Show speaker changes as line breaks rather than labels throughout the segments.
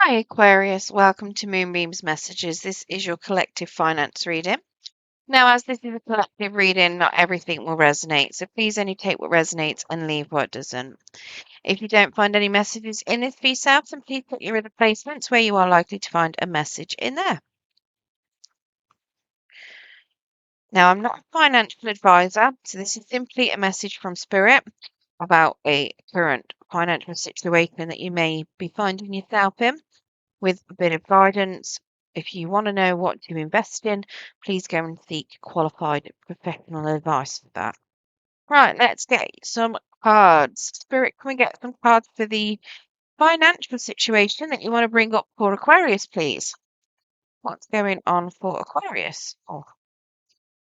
Hi Aquarius, welcome to Moonbeam's Messages. This is your collective finance reading. Now, as this is a collective reading, not everything will resonate, so please only take what resonates and leave what doesn't. If you don't find any messages in this for yourself, then please put your other placements where you are likely to find a message in there. Now, I'm not a financial advisor, so this is simply a message from Spirit about a current financial situation that you may be finding yourself in, with a bit of guidance. If you want to know what to invest in, please go and seek qualified professional advice for that. Right, let's get some cards. Spirit, can we get some cards for the financial situation that you want to bring up for Aquarius, please? What's going on for Aquarius? Oh,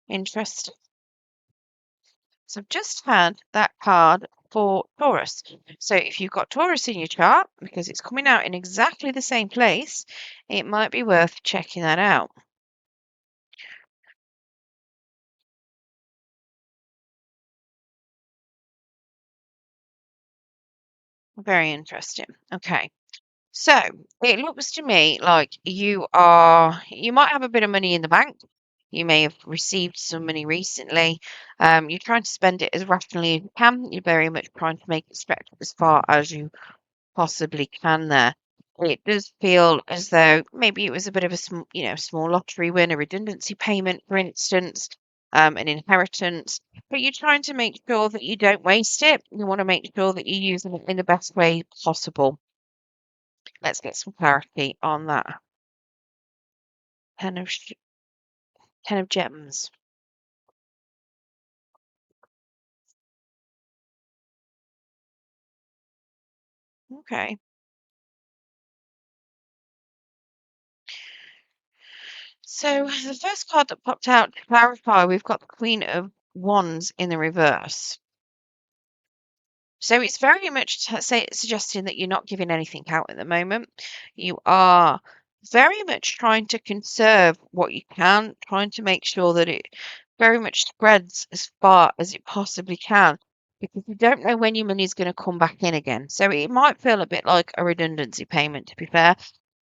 interesting. So I've just had that card for Taurus. So if you've got Taurus in your chart, because it's coming out in exactly the same place, it might be worth checking that out. Very interesting. Okay. So it looks to me like you might have a bit of money in the bank. You may have received some money recently. You're trying to spend it as rationally as you can. You're very much trying to make it stretch as far as you possibly can there. It does feel as though maybe it was a bit of a small lottery win, a redundancy payment, for instance, an inheritance. But you're trying to make sure that you don't waste it. You want to make sure that you use it in the best way possible. Let's get some clarity on that. Ten of ten of gems. Okay. So the first card that popped out to clarify, we've got the Queen of Wands in the reverse. So it's very much suggesting that you're not giving anything out at the moment. You are very much trying to conserve what you can, trying to make sure that it very much spreads as far as it possibly can, because you don't know when your money is going to come back in again. So it might feel a bit like a redundancy payment, to be fair.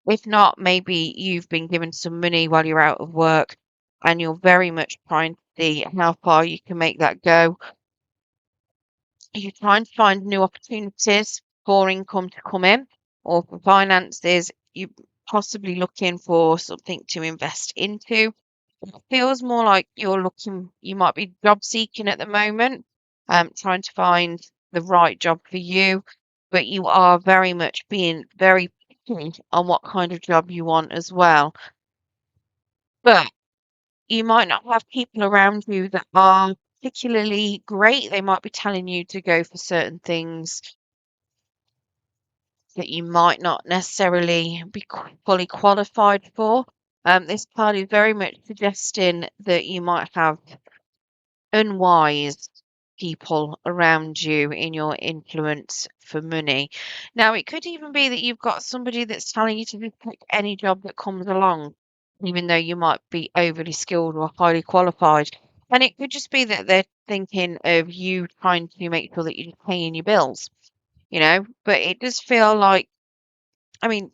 If not, maybe you've been given some money while you're out of work and you're very much trying to see how far you can make that go. You're trying to find new opportunities for income to come in, or for finances. You're possibly looking for something to invest into. It feels more like you might be job seeking at the moment, trying to find the right job for you, but you are very much being very picky on what kind of job you want as well. But you might not have people around you that are particularly great. They might be telling you to go for certain things that you might not necessarily be fully qualified for. This card is very much suggesting that you might have unwise people around you in your influence for money. Now, it could even be that you've got somebody that's telling you to pick any job that comes along, even though you might be overly skilled or highly qualified. And it could just be that they're thinking of you trying to make sure that you're just paying your bills, but it does feel like, I mean,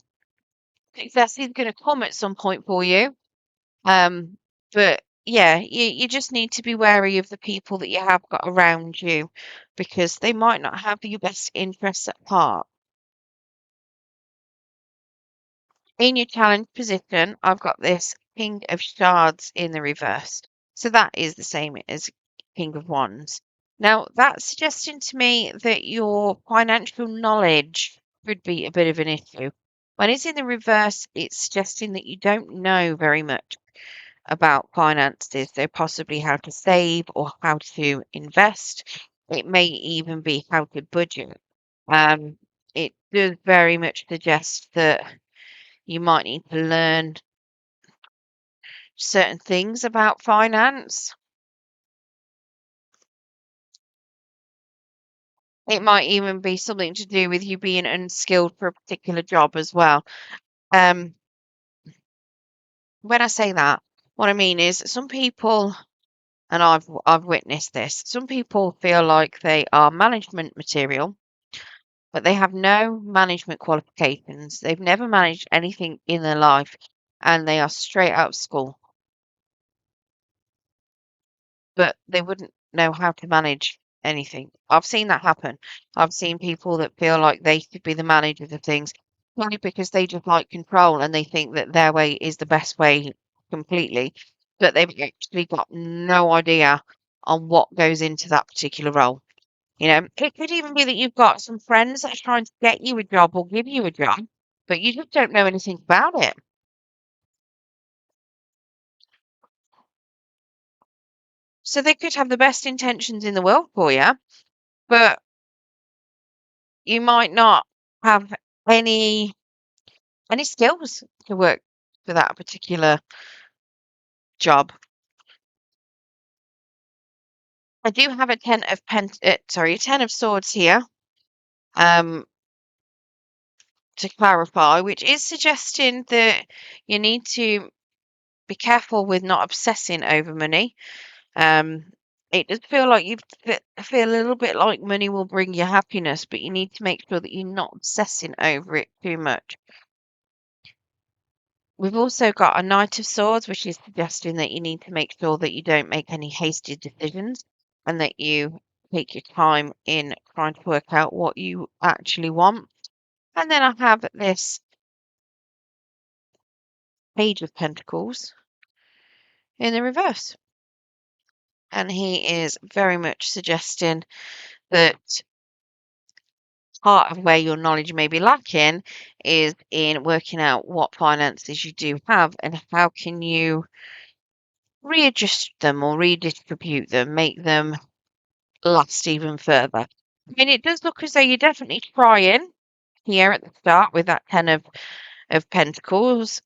success is going to come at some point for you. But yeah, you just need to be wary of the people that you have got around you, because they might not have your best interests at heart. In your challenge position, I've got this King of Shards in the reverse. So that is the same as King of Wands. Now, that's suggesting to me that your financial knowledge could be a bit of an issue. When it's in the reverse, it's suggesting that you don't know very much about finances, so possibly how to save or how to invest. It may even be how to budget. Um, it does very much suggest that you might need to learn certain things about finance. It might even be something to do with you being unskilled for a particular job as well. Um, when I say that, what I mean is some people, and I've witnessed this, some people feel like they are management material, but they have no management qualifications. They've never managed anything in their life, and they are straight out of school, but they wouldn't know how to manage anything. I've seen that happen. I've seen people that feel like they should be the managers of things only because they just like control and they think that their way is the best way completely, but they've actually got no idea on what goes into that particular role. It could even be that you've got some friends that are trying to get you a job or give you a job, but you just don't know anything about it. So they could have the best intentions in the world for you, but you might not have any any skills to work for that particular job. I do have a a 10 of swords here, um, to clarify, which is suggesting that you need to be careful with not obsessing over money. Um, it does feel like feel a little bit like money will bring you happiness, but you need to make sure that you're not obsessing over it too much. We've also got a Knight of Swords, which is suggesting that you need to make sure that you don't make any hasty decisions and that you take your time in trying to work out what you actually want. And then I have this Page of Pentacles in the reverse. And he is very much suggesting that part of where your knowledge may be lacking is in working out what finances you do have and how can you readjust them or redistribute them, make them last even further. I mean, it does look as though you're definitely trying here at the start with that of Pentacles.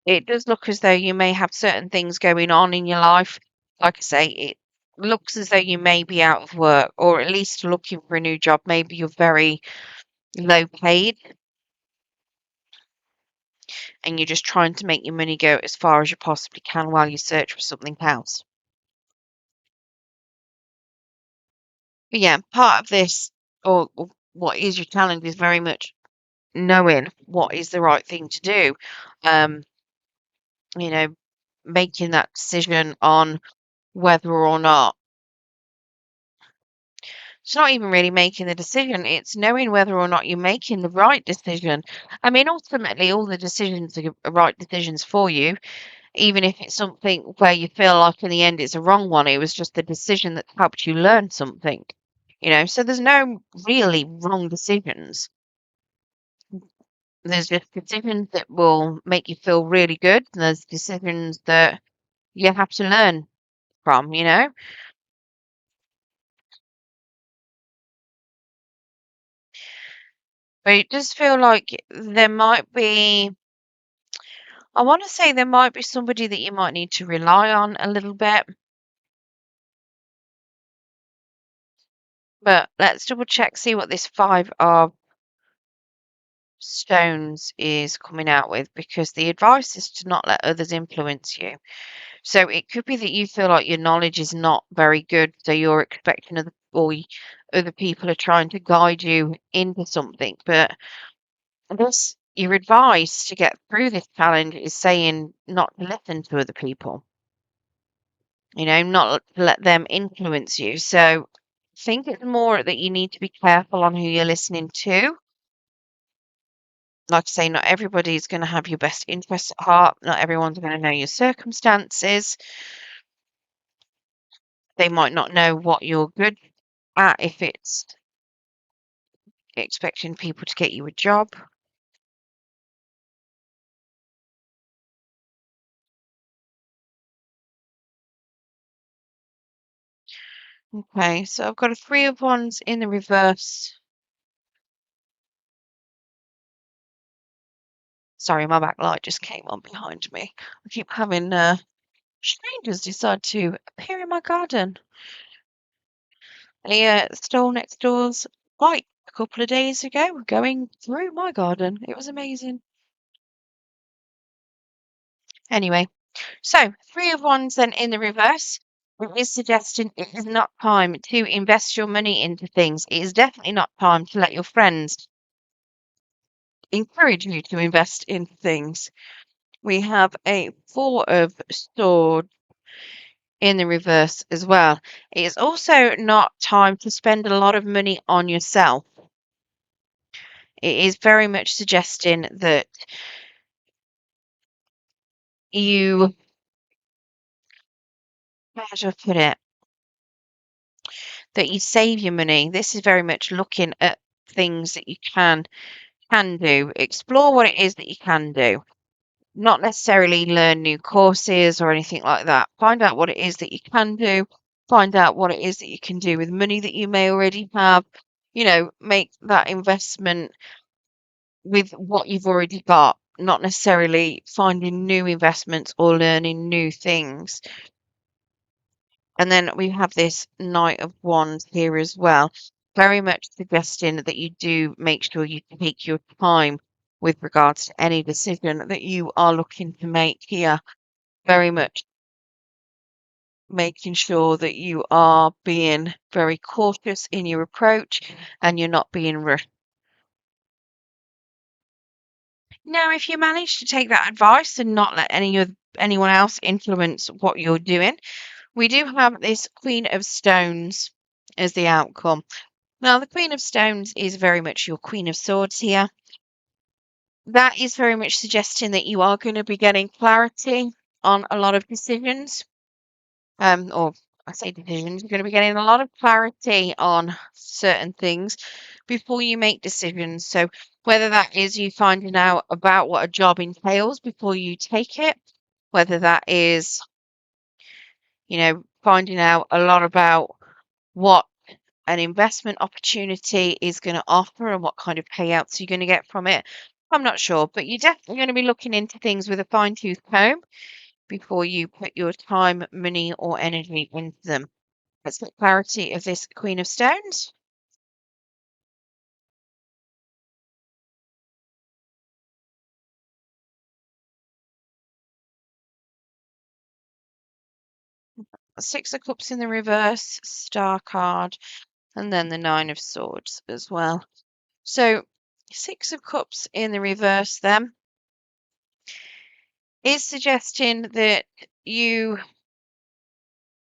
It does look as though you may have certain things going on in your life. Like I say, it looks as though you may be out of work or at least looking for a new job. Maybe you're very low paid and you're just trying to make your money go as far as you possibly can while you search for something else. But yeah, part of this, or what is your challenge, is very much knowing what is the right thing to do. Um, you know, making that decision on whether or not it's not even really making the decision, it's knowing whether or not you're making the right decision. I mean, ultimately, all the decisions are right decisions for you, even if it's something where you feel like in the end it's a wrong one. It was just a decision that helped you learn something, so there's no really wrong decisions. There's just decisions that will make you feel really good, and there's decisions that you have to learn from. But it does feel like there might be, I want to say there might be somebody that you might need to rely on a little bit. But let's double check, see what this 5 of stones is coming out with, because the advice is to not let others influence you. So it could be that you feel like your knowledge is not very good, so you're expecting other people are trying to guide you into something. But your advice to get through this challenge is saying not to listen to other people, not to let them influence you. So I think it's more that you need to be careful on who you're listening to. Like I say, not everybody's going to have your best interests at heart. Not everyone's going to know your circumstances. They might not know what you're good at if it's expecting people to get you a job. Okay, so I've got a 3 of Wands in the reverse. Sorry, my backlight just came on behind me. I keep having strangers decide to appear in my garden. They stole next door's bike a couple of days ago, going through my garden. It was amazing. Anyway, so 3 of Wands then in the reverse. It is suggesting it is not time to invest your money into things. It is definitely not time to let your friends encourage you to invest in things. We have a Four of Swords in the reverse as well. It is also not time to spend a lot of money on yourself. It is very much suggesting that you, how should I put it, that you save your money. This is very much looking at things that you can do. Explore what it is that you can do. Not necessarily learn new courses or anything like that. Find out what it is that you can do. Find out what it is that you can do with money that you may already have. Make that investment with what you've already got, not necessarily finding new investments or learning new things. And then we have this Knight of Wands here as well, very much suggesting that you do make sure you take your time with regards to any decision that you are looking to make here. Very much making sure that you are being very cautious in your approach and you're not being rushed. Now, if you manage to take that advice and not let anyone else influence what you're doing, we do have this Queen of Stones as the outcome. Now, the Queen of Stones is very much your Queen of Swords here. That is very much suggesting that you are going to be getting clarity on a lot of decisions. Or I say decisions, you're going to be getting a lot of clarity on certain things before you make decisions. So whether that is you finding out about what a job entails before you take it, whether that is, finding out a lot about what an investment opportunity is going to offer and what kind of payouts you're going to get from it. I'm not sure, but you're definitely going to be looking into things with a fine-tooth comb before you put your time, money, or energy into them. That's the clarity of this Queen of Stones. Six of Cups in the reverse, Star card, and then the Nine of Swords as well. So, Six of Cups in the reverse then is suggesting that you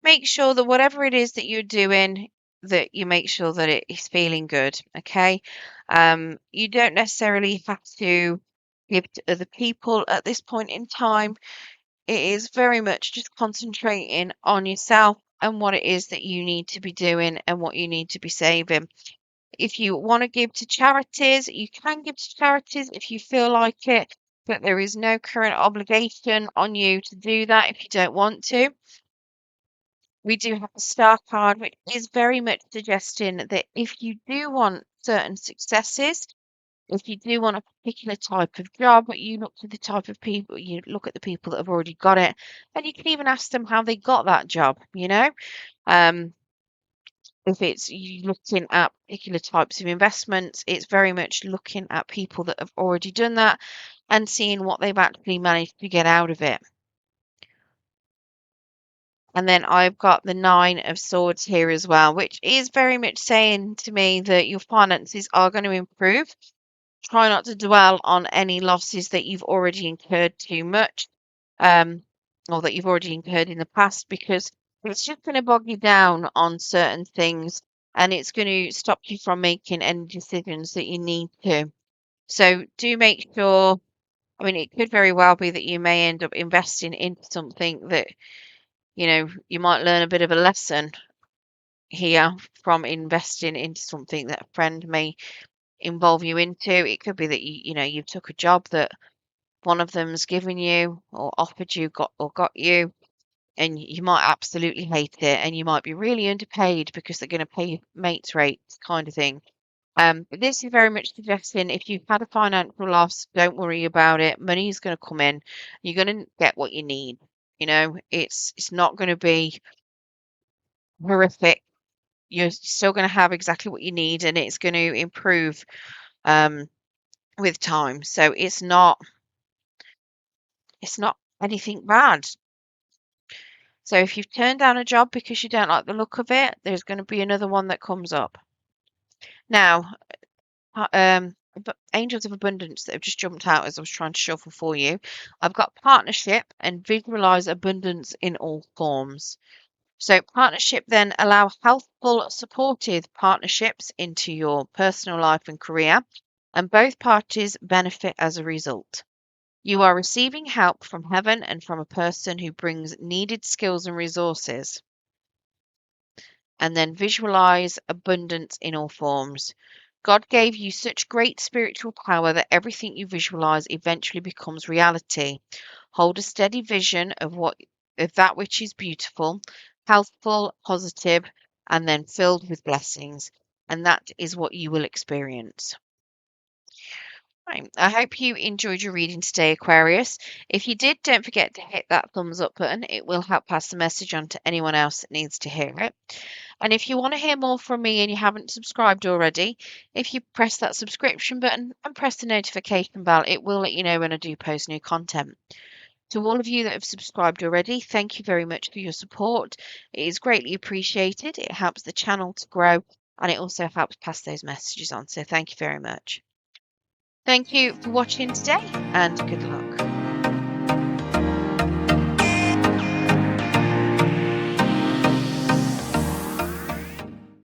make sure that whatever it is that you're doing, that you make sure that it is feeling good. Okay. You don't necessarily have to give to other people at this point in time. It is very much just concentrating on yourself and what it is that you need to be doing and what you need to be saving. If you want to give to charities, you can give to charities if you feel like it, but there is no current obligation on you to do that if you don't want to. We do have a star card, which is very much suggesting that if you do want certain successes, if you do want a particular type of job, you look to the type of people, you look at the people that have already got it, and you can even ask them how they got that job. If it's you looking at particular types of investments, it's very much looking at people that have already done that and seeing what they've actually managed to get out of it. And then I've got the Nine of Swords here as well, which is very much saying to me that your finances are going to improve. Try not to dwell on any losses that you've already incurred too much, or that you've already incurred in the past, because it's just going to bog you down on certain things and it's going to stop you from making any decisions that you need to. So do make sure, I mean, it could very well be that you may end up investing into something that, you might learn a bit of a lesson here from investing into something that a friend may involve you into. It could be that you took a job that one of them's given you or offered you, got you, and you might absolutely hate it, and you might be really underpaid because they're going to pay you mates rates, kind of thing. But this is very much suggesting if you've had a financial loss, don't worry about it. Money is going to come in. You're going to get what you need. It's not going to be horrific. You're still going to have exactly what you need, and it's going to improve um, with time. So it's not anything bad. So if you've turned down a job because you don't like the look of it, there's going to be another one that comes up. Now, angels of abundance that have just jumped out as I was trying to shuffle for you. I've got partnership and visualize abundance in all forms. So, partnership then allow healthful, supportive partnerships into your personal life and career, and both parties benefit as a result. You are receiving help from heaven and from a person who brings needed skills and resources. And then visualize abundance in all forms. God gave you such great spiritual power that everything you visualize eventually becomes reality. Hold a steady vision of that which is beautiful, healthful, positive, and then filled with blessings. And that is what you will experience. Right. I hope you enjoyed your reading today, Aquarius. If you did, don't forget to hit that thumbs up button. It will help pass the message on to anyone else that needs to hear it. And if you want to hear more from me and you haven't subscribed already, if you press that subscription button and press the notification bell, it will let you know when I do post new content. To all of you that have subscribed already, thank you very much for your support. It is greatly appreciated. It helps the channel to grow and it also helps pass those messages on. So thank you very much. Thank you for watching today and good luck.